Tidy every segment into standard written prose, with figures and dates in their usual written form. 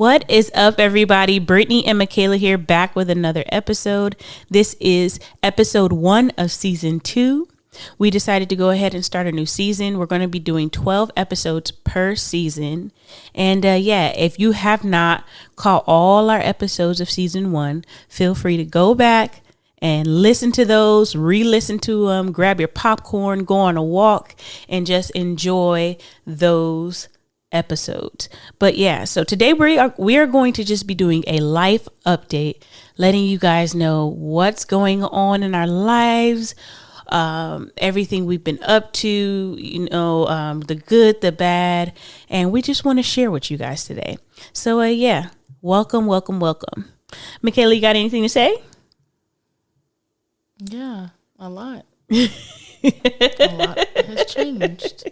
What is up, everybody? Brittany and Michaela here, back with another episode. This is episode 1 of season 2. We decided to go ahead and start a new season. We're going to be doing 12 episodes per season. And if you have not caught all our episodes of season 1, feel free to go back and listen to those, re-listen to them, grab your popcorn, go on a walk, and just enjoy those episodes. But yeah, so today we are going to just be doing a life update, letting you guys know what's going on in our lives, everything we've been up to, the good, the bad, and we just want to share with you guys today. So welcome. Michaela, you got anything to say? Yeah, a lot. A lot has changed.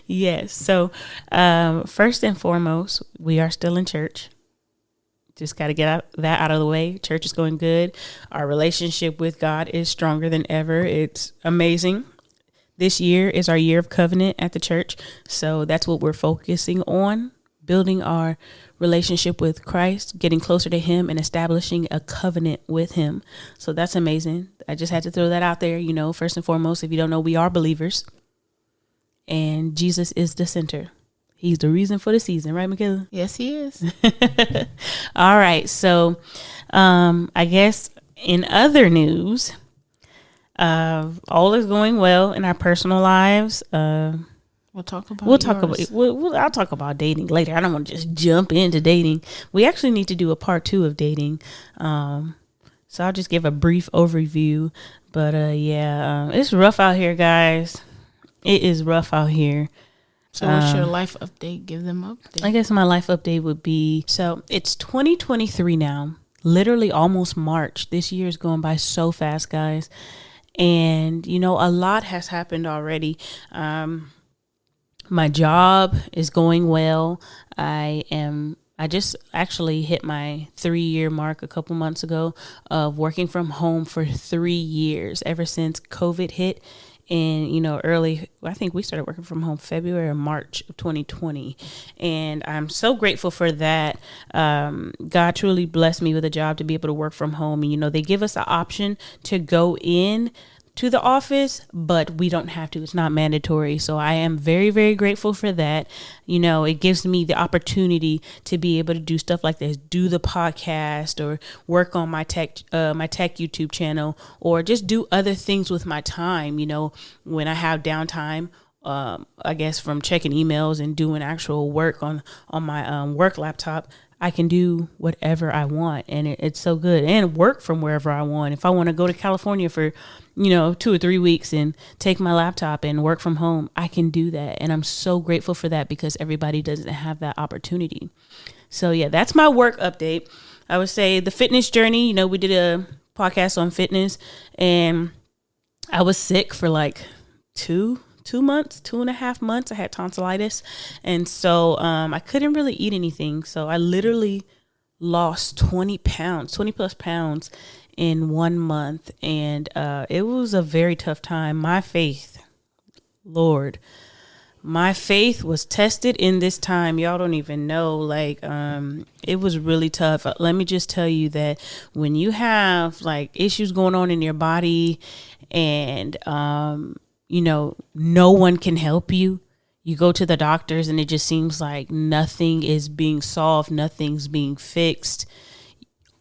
Yes. So first and foremost, we are still in church. Just got to get that out of the way. Church is going good. Our relationship with God is stronger than ever. It's amazing. This year is our year of covenant at the church. So that's what we're focusing on, building our relationship with Christ, getting closer to him, and establishing a covenant with him. So that's amazing. I just had to throw that out there. First and foremost, if you don't know, we are believers and Jesus is the center. He's the reason for the season, right, Michaela? Yes, he is. All right. So I guess in other news, all is going well in our personal lives. I'll talk about dating later. I don't want to just jump into dating. We actually need to do a part 2 of dating. So I'll just give a brief overview. But it's rough out here, guys. It is rough out here. So what's your life update? Give them update. I guess my life update would be, so it's 2023 now, literally almost March. This year is going by so fast, guys. And, a lot has happened already. My job is going well. I just actually hit my 3-year mark a couple months ago of working from home for 3 years, ever since COVID hit. And, I think we started working from home February or March of 2020. And I'm so grateful for that. God truly blessed me with a job to be able to work from home. And, they give us an option to go in to the office, but we don't have to. It's not mandatory. So I am very, very grateful for that. It gives me the opportunity to be able to do stuff like this, do the podcast, or work on my tech YouTube channel, or just do other things with my time. When I have downtime, I guess from checking emails and doing actual work on my work laptop, I can do whatever I want, and it's so good, and work from wherever I want. If I want to go to California for 2 or 3 weeks and take my laptop and work from home, I can do that. And I'm so grateful for that, because everybody doesn't have that opportunity. So yeah, that's my work update. I would say the fitness journey, we did a podcast on fitness, and I was sick for like 2.5 months. I had tonsillitis. And so I couldn't really eat anything. So I literally lost 20 plus pounds in 1 month. And it was a very tough time. My faith was tested in this time. Y'all don't even know. It was really tough. Let me just tell you that when you have issues going on in your body, and no one can help you. You go to the doctors and it just seems like nothing is being solved. Nothing's being fixed.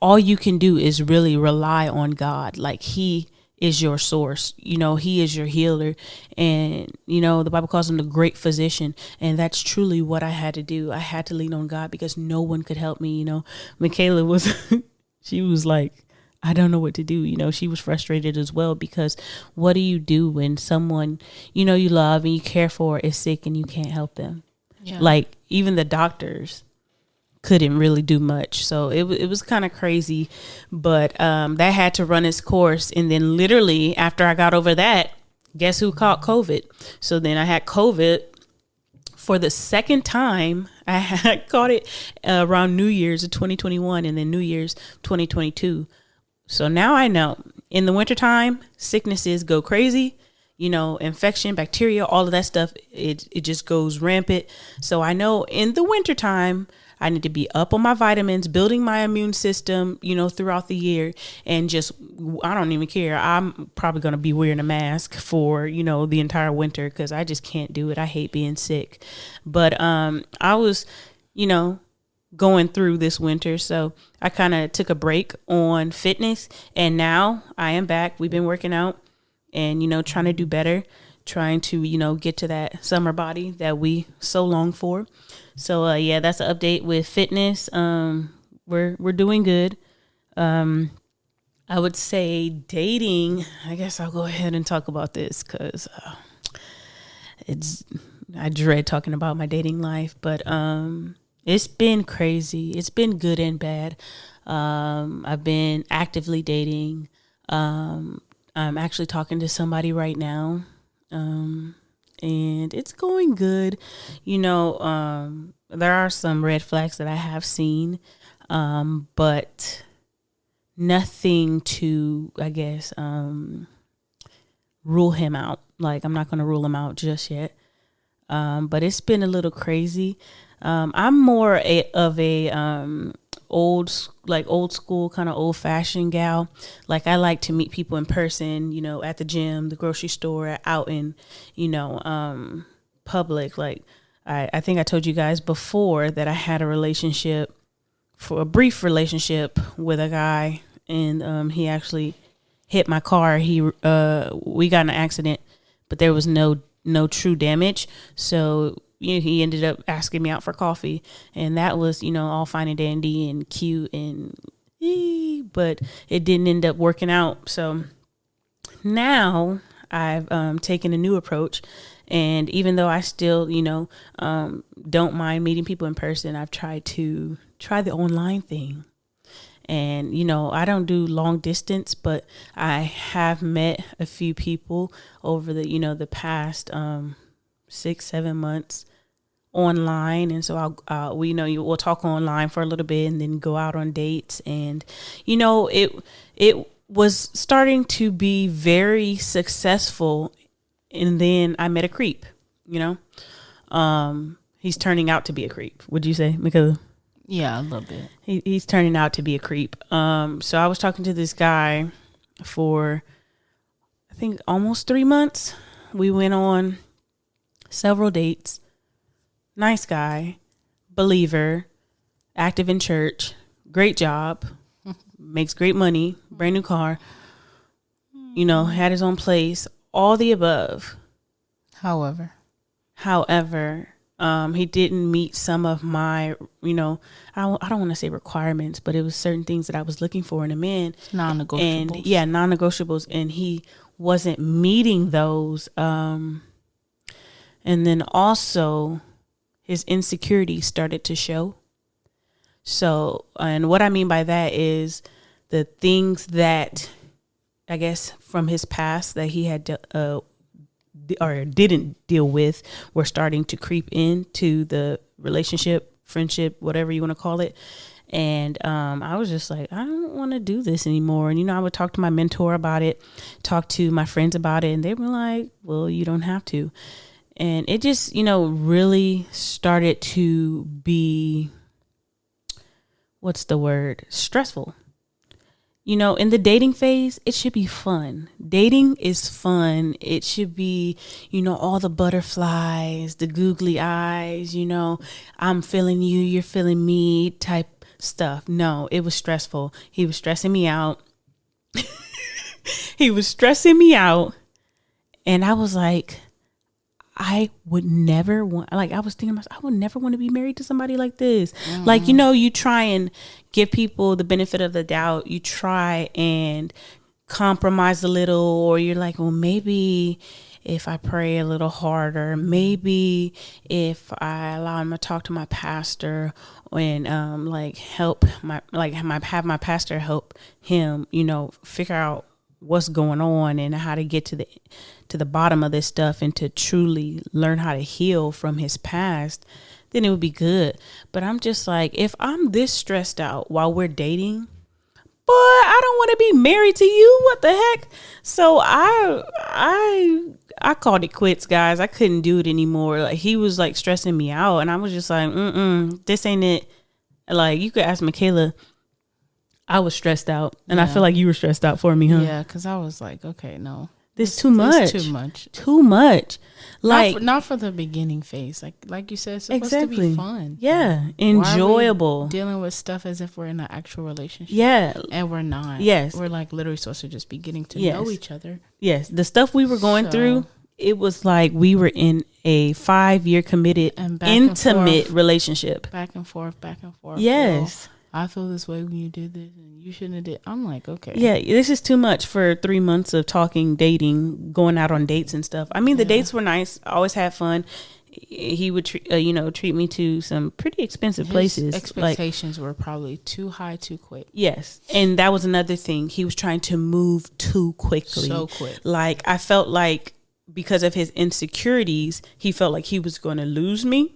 All you can do is really rely on God. He is your source. He is your healer. And, the Bible calls him the great physician. And that's truly what I had to do. I had to lean on God because no one could help me. Michaela she was like, I don't know what to do. She was frustrated as well, because what do you do when someone, you love and you care for is sick and you can't help them? Yeah. Even the doctors couldn't really do much. So it was kind of crazy, but that had to run its course. And then literally after I got over that, guess who caught COVID? So then I had COVID for the second time. I had caught it around New Year's of 2021 and then New Year's 2022. So now I know in the wintertime, sicknesses go crazy, infection, bacteria, all of that stuff. It just goes rampant. So I know in the wintertime, I need to be up on my vitamins, building my immune system, throughout the year. And just, I don't even care. I'm probably going to be wearing a mask for, the entire winter because I just can't do it. I hate being sick. But I was, going through this winter. So I kind of took a break on fitness, and now I am back. We've been working out and, trying to do better, trying to, get to that summer body that we so long for. So, yeah, that's an update with fitness. We're doing good. I would say dating. I guess I'll go ahead and talk about this because I dread talking about my dating life, but it's been crazy. It's been good and bad. I've been actively dating. I'm actually talking to somebody right now. And it's going good. There are some red flags that I have seen, but nothing to, I guess, rule him out. Like, I'm not going to rule him out just yet. But it's been a little crazy. I'm more of a old school kind of old fashioned gal. Like, I like to meet people in person, at the gym, the grocery store, out in, public. Like, I think I told you guys before that I had a brief relationship with a guy, and he actually hit my car. We got in an accident, but there was no true damage. So he ended up asking me out for coffee, and that was, all fine and dandy and cute but it didn't end up working out. So now I've taken a new approach, and even though I still, don't mind meeting people in person, I've tried to try the online thing. And, I don't do long distance, but I have met a few people over the past 6-7 months online. And so we'll talk online for a little bit and then go out on dates. And, it was starting to be very successful. And then I met a creep, he's turning out to be a creep. Would you say, Michaela? Yeah, a little bit. He's turning out to be a creep. So I was talking to this guy for, I think, almost 3 months. We went on several dates. Nice guy, believer, active in church, great job, makes great money, brand new car, had his own place, all the above. However, he didn't meet some of my, I don't want to say requirements, but it was certain things that I was looking for in a man. Non-negotiables. And non-negotiables. And he wasn't meeting those. And then also his insecurity started to show. So, and what I mean by that is the things that, I guess, from his past that he had or didn't deal with were starting to creep into the relationship, friendship, whatever you want to call it. And I was just like, I don't want to do this anymore. And, I would talk to my mentor about it, talk to my friends about it, and they were like, well, you don't have to. And it just, really started to be, what's the word? Stressful. In the dating phase, it should be fun. Dating is fun. It should be, all the butterflies, the googly eyes, I'm feeling you, you're feeling me type stuff. No, it was stressful. He was stressing me out. And I was like, I would never want, I was thinking to myself, I would never want to be married to somebody like this. Mm-hmm. Like, you try and give people the benefit of the doubt. You try and compromise a little, or you're like, well, maybe if I pray a little harder, maybe if I allow him to talk to my pastor and help have my pastor help him, figure out what's going on and how to get to the bottom of this stuff and to truly learn how to heal from his past, then it would be good. But I'm just like, if I'm this stressed out while we're dating, boy, I don't want to be married to you. What the heck? So I called it quits, guys. I couldn't do it anymore. Like, he was like stressing me out, and I was just like, this ain't it. Like, you could ask Michaela. I was stressed out, and I feel like you were stressed out for me, huh? Yeah, because I was like, okay, no. This too much. Too much. Too much. Like, not for the beginning phase. Like you said, it's supposed to be fun. Yeah. Enjoyable. Why are we dealing with stuff as if we're in an actual relationship. Yeah. And we're not. Yes. We're like literally supposed to just be getting to know each other. Yes. The stuff we were going through, it was like we were in a 5-year committed, intimate relationship. Back and forth. Yes. I feel this way when you did this and you shouldn't have did. I'm like, okay. Yeah, this is too much for 3 months of talking, dating, going out on dates and stuff. I mean, the dates were nice. I always had fun. He would, treat me to some pretty expensive places. Expectations were probably too high, too quick. Yes. And that was another thing. He was trying to move too quickly. So quick. Like, I felt like because of his insecurities, he felt like he was going to lose me.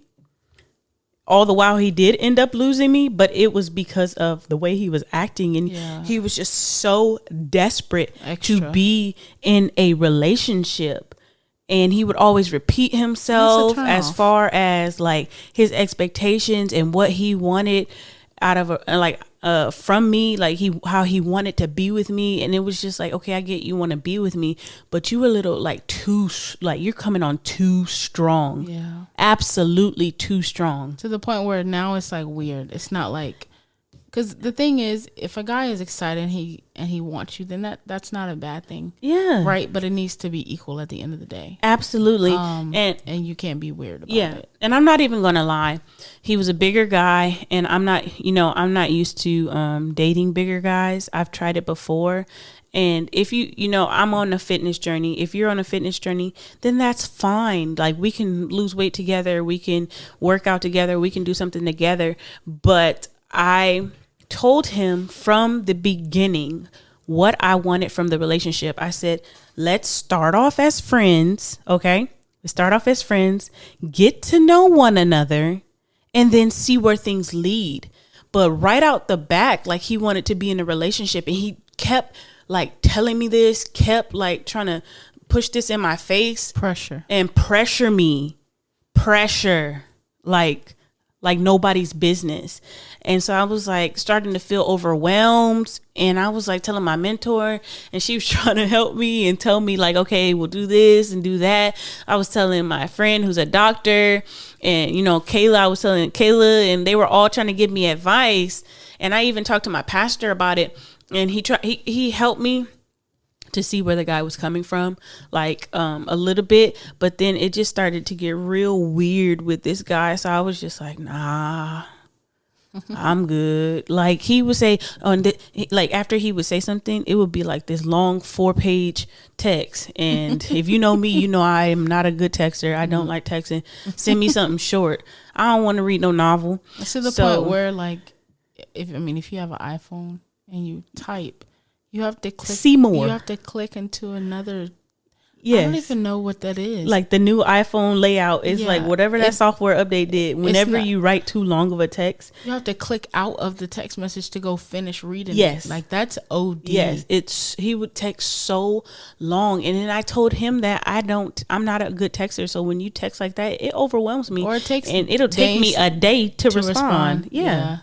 All the while he did end up losing me, but it was because of the way he was acting, and he was just so desperate to be in a relationship. And he would always repeat himself as far as like his expectations and what he wanted out of from me, like how he wanted to be with me. And it was just like, okay, I get you want to be with me, but you a little like too, like you're coming on too strong. Yeah, absolutely too strong, to the point where now it's like weird. It's not like, because the thing is, if a guy is excited and he wants you, then that's not a bad thing. Yeah, right. But it needs to be equal at the end of the day. Absolutely. And you can't be weird about it. And I'm not even gonna lie, he was a bigger guy, and I'm not used to dating bigger guys. I've tried it before. And if I'm on a fitness journey. If you're on a fitness journey, then that's fine. Like, we can lose weight together. We can work out together. We can do something together. But I told him from the beginning what I wanted from the relationship. I said, let's start off as friends. Okay. Let's start off as friends, get to know one another, and then see where things lead. But right out the back, like, he wanted to be in a relationship, and he kept like telling me this, kept like trying to push this in my face. Pressure me. Like nobody's business. And so I was like starting to feel overwhelmed, and I was like telling my mentor, and she was trying to help me and tell me like, okay, we'll do this and do that. I was telling my friend who's a doctor, and Kayla, I was telling Kayla, and they were all trying to give me advice. And I even talked to my pastor about it, and he helped me to see where the guy was coming from, like a little bit, but then it just started to get real weird with this guy. So I was just like, nah, I'm good. Like, he would say like after he would say something, it would be like this long 4-page text. And if you know me, you know I am not a good texter. I don't like texting. Send me something short. I don't want to read no novel. It's to the point where, like, if you have an iPhone and you type, you have to click. See more. You have to click into another. Yes. I don't even know what that is. Like, the new iPhone layout is like whatever that software update did. Whenever you write too long of a text, you have to click out of the text message to go finish reading. Yes. It. Like, that's OD. Yes. He would text so long. And then I told him that I'm not a good texter. So when you text like that, it overwhelms me. Or it'll take me a day to respond. Yeah.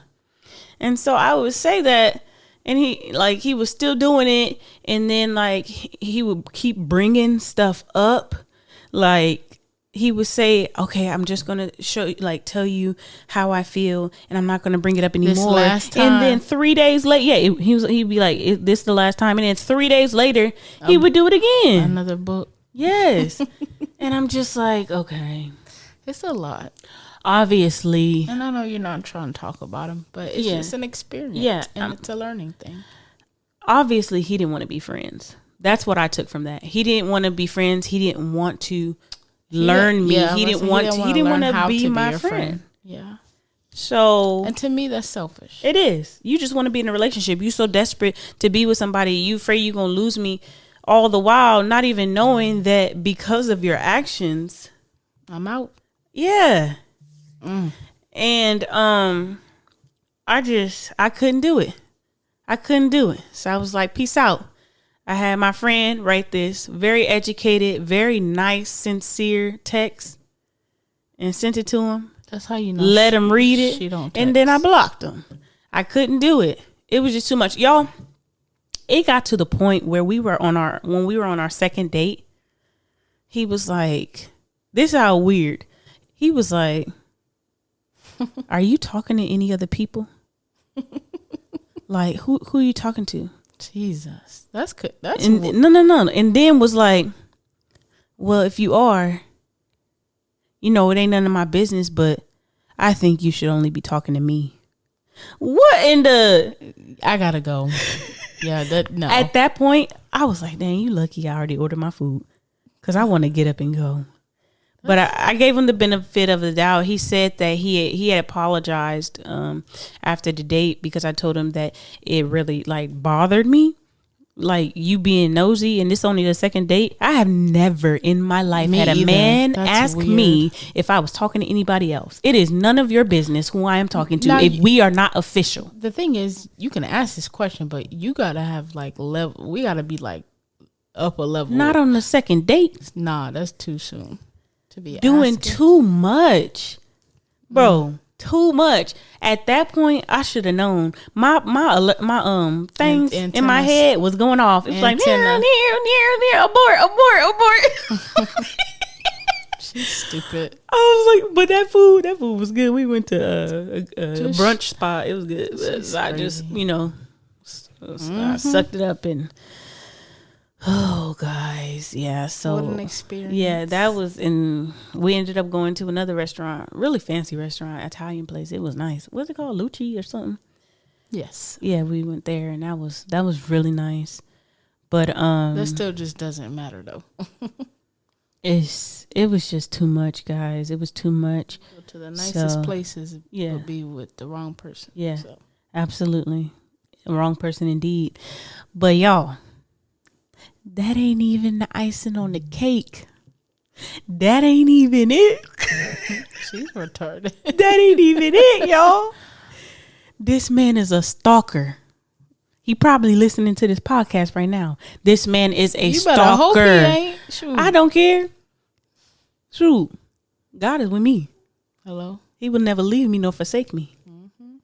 And so I would say that. And he was still doing it. And then, like, he would keep bringing stuff up. Like, he would say, okay, I'm just going to tell you how I feel, and I'm not going to bring it up anymore. This last time. And then 3 days later, he'd be like, this is the last time. And then 3 days later, he would do it again. Another book. Yes. And I'm just like, okay. It's a lot. Obviously. And I know you're not trying to talk about him, but it's just an experience. Yeah. And it's a learning thing. Obviously, he didn't want to be friends. That's what I took from that. He didn't want to be friends. He didn't want to learn me. He didn't want to be my friend. Yeah. So. And to me, that's selfish. It is. You just want to be in a relationship. You so desperate to be with somebody. You afraid you're going to lose me, all the while not even knowing that because of your actions, I'm out. Yeah. And I couldn't do it. So I was like, peace out. I had my friend write this very educated, very nice, sincere text and sent it to him. That's how you know. Let him read it. She don't text. And then I blocked him. I couldn't do it. It was just too much. Y'all, it got to the point where when we were on our second date, he was like, this is how weird. He was like, are you talking to any other people? Like, who are you talking to? Jesus. That's good. That's no. And then was like, well, if you are, it ain't none of my business, but I think you should only be talking to me. What in the? I gotta go. Yeah, no. At that point, I was like, dang, you lucky I already ordered my food. Because I want to get up and go. But I gave him the benefit of the doubt. He said that he had apologized after the date because I told him that it really bothered me. Like you being nosy, and this only the second date. I have never in my life had a man ask me if I was talking to anybody else. It is none of your business who I am talking to if we are not official. The thing is, you can ask this question, but you gotta have level. We gotta be upper level. Not on the second date. Nah, that's too soon to be doing asking. Too much, bro. Too much. At that point, I should have known. My things in my head was going off. It's like near, abort. She's stupid. I was like, but that food was good. We went to a brunch spot. It was good. So I just, I sucked it up and. Oh, guys. Yeah. So what an experience. Yeah, that was we ended up going to another restaurant, really fancy restaurant, Italian place. It was nice. What's it called? Lucci or something? Yes. Yeah, we went there and that was really nice. But that still just doesn't matter though. It was just too much, guys. It was too much. Go to the nicest places would be with the wrong person. Yeah. So. Absolutely. Wrong person indeed. But y'all, that ain't even the icing on the cake. That ain't even it. She's retarded. That ain't even it, y'all. This man is a stalker. He probably listening to this podcast right now. This man is a stalker. Better hope he ain't. Shoot. I don't care. Shoot. God is with me. Hello? He will never leave me nor forsake me. Mm-hmm.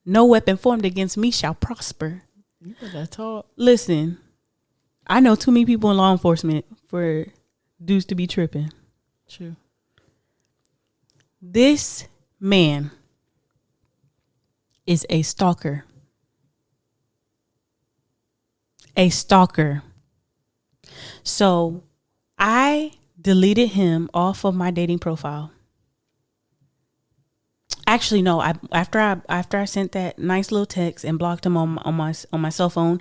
No weapon formed against me shall prosper. You better talk. Listen. I know too many people in law enforcement for dudes to be tripping. True. This man is a stalker. A stalker. So I deleted him off of my dating profile. Actually, no. After I sent that nice little text and blocked him on my cell phone.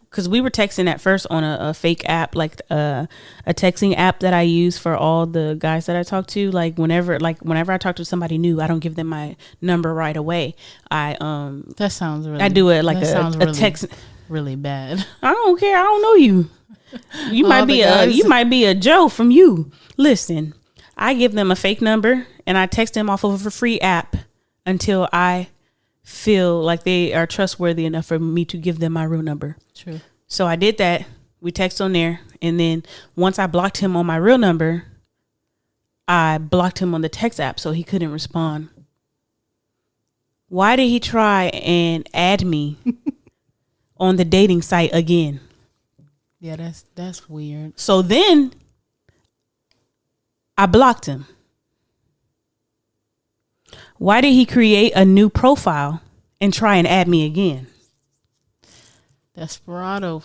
Because we were texting at first on a fake app, like a texting app that I use for all the guys that I talk to. Like whenever I talk to somebody new, I don't give them my number right away. That sounds really. I do it like a text. Really bad. I don't care. I don't know you. You might be a Joe from you. Listen, I give them a fake number and I text them off of a free app until I feel like they are trustworthy enough for me to give them my real number. True. So I did that. We text on there. And then once I blocked him on my real number, I blocked him on the text app so he couldn't respond. Why did he try and add me on the dating site again? Yeah, that's weird. So then I blocked him. Why did he create a new profile and try and add me again? Desperado.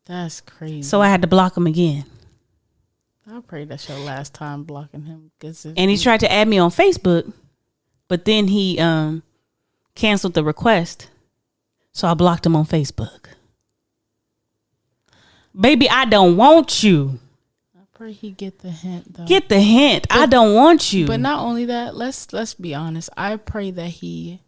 That's crazy. So I had to block him again. I pray that's your last time blocking him. And he tried to add me on Facebook, but then he canceled the request. So I blocked him on Facebook. Baby, I don't want you. I pray he get the hint though. Get the hint. But, I don't want you. But not only that, let's be honest. I pray that he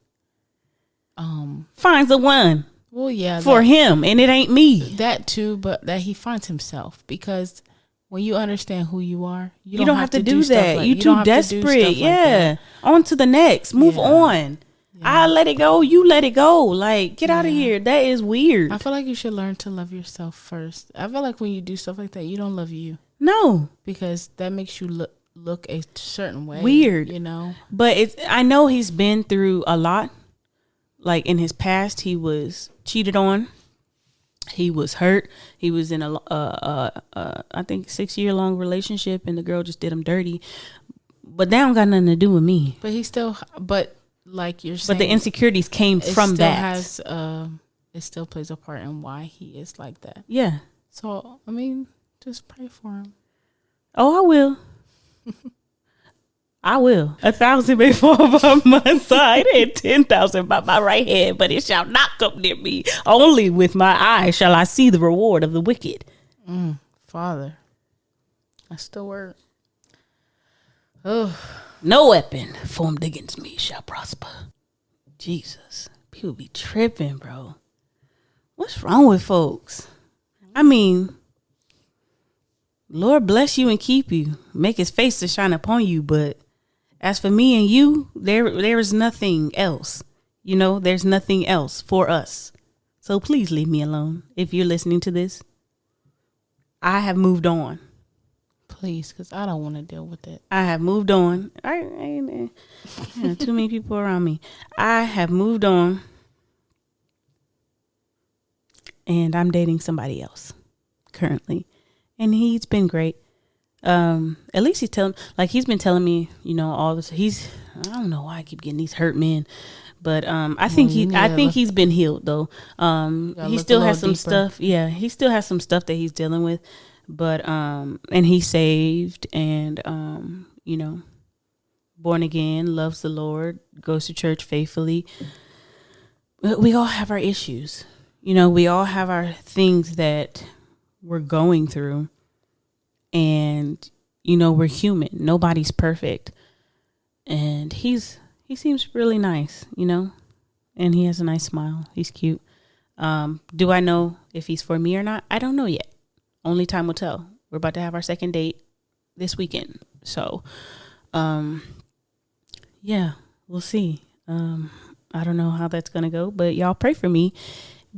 finds the one. Well, yeah, for him, and it ain't me. That too, but that he finds himself, because when you understand who you are, you don't have to do that. You too desperate. Yeah. On to the next. Move on. Yeah. I let it go. You let it go. Like, get out of here. That is weird. I feel like you should learn to love yourself first. I feel like when you do stuff like that, you don't love you. No. Because that makes you look a certain way. Weird. You know? But I know he's been through a lot. Like in his past, he was cheated on. He was hurt. He was in I think 6-year-long relationship, and the girl just did him dirty. But that don't got nothing to do with me. But like you're saying, but the insecurities came from that. It still plays a part in why he is like that. Yeah. So I mean, just pray for him. Oh, I will. I will. 1,000 may fall by my side and 10,000 by my right hand, but it shall not come near me. Only with my eyes shall I see the reward of the wicked. Father, that's the word. Oh, no weapon formed against me shall prosper. Jesus, people be tripping, bro. What's wrong with folks? I mean, Lord bless you and keep you, make his face to shine upon you, but as for me and you, there is nothing else. You know, there's nothing else for us. So please leave me alone. If you're listening to this, I have moved on. Please, because I don't want to deal with it. I have moved on. Too many people around me. I have moved on. And I'm dating somebody else currently. And he's been great. At least he's been telling me, you know, all this. I don't know why I keep getting these hurt men, but I think he's been healed though. He still has some stuff. Yeah, he still has some stuff that he's dealing with, but and he's saved and you know, born again, loves the Lord, goes to church faithfully. We all have our issues, you know. We all have our things that we're going through. And, you know, we're human. Nobody's perfect. And he seems really nice, you know, and he has a nice smile. He's cute. Do I know if he's for me or not? I don't know yet. Only time will tell. We're about to have our second date this weekend. So, yeah, we'll see. I don't know how that's going to go, but y'all pray for me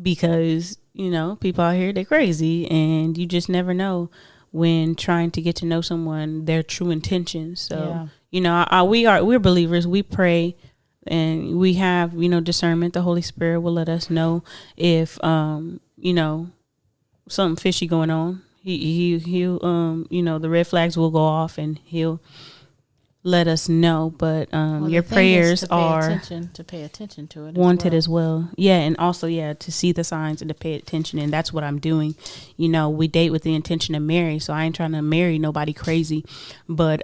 because, you know, people out here, they're crazy and you just never know when trying to get to know someone, their true intentions. So, yeah. You know, we're believers. We pray and we have, you know, discernment. The Holy Spirit will let us know if, you know, something fishy going on. He'll, you know, the red flags will go off and he'll let us know. But your prayers are to pay attention to it wanted as well. Yeah, and also to see the signs and to pay attention, and that's what I'm doing. You know, we date with the intention to marry, so I ain't trying to marry nobody crazy, but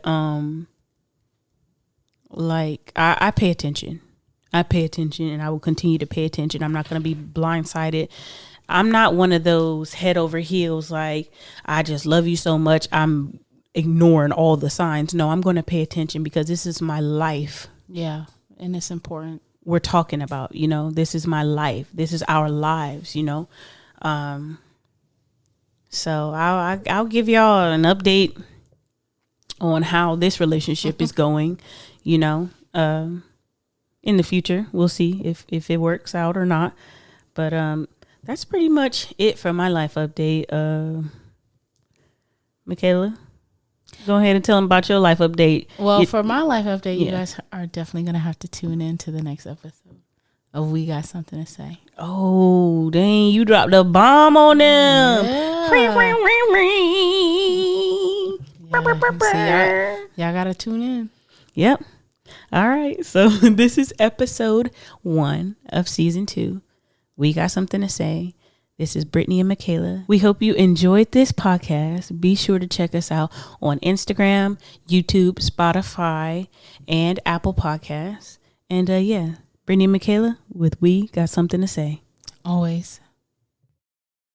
like I pay attention. I pay attention, and I will continue to pay attention. I'm not going to be blindsided. I'm not one of those head over heels like I just love you so much I'm ignoring all the signs. No, I'm going to pay attention because this is my life. Yeah, and it's important. We're talking about, you know, this is my life. This is our lives, you know. So I'll give y'all an update on how this relationship is going, you know. In the future, we'll see if it works out or not. But that's pretty much it for my life update. Michaela, go ahead and tell them about your life update. Well, for my life update, you guys are definitely going to have to tune in to the next episode of We Got Something to Say. Oh, dang, you dropped a bomb on them. Y'all got to tune in. Yep. All right. So this is episode 1 of season 2. We Got Something to Say. This is Brittany and Michaela. We hope you enjoyed this podcast. Be sure to check us out on Instagram, YouTube, Spotify, and Apple Podcasts. And Brittany and Michaela with We Got Something to Say. Always.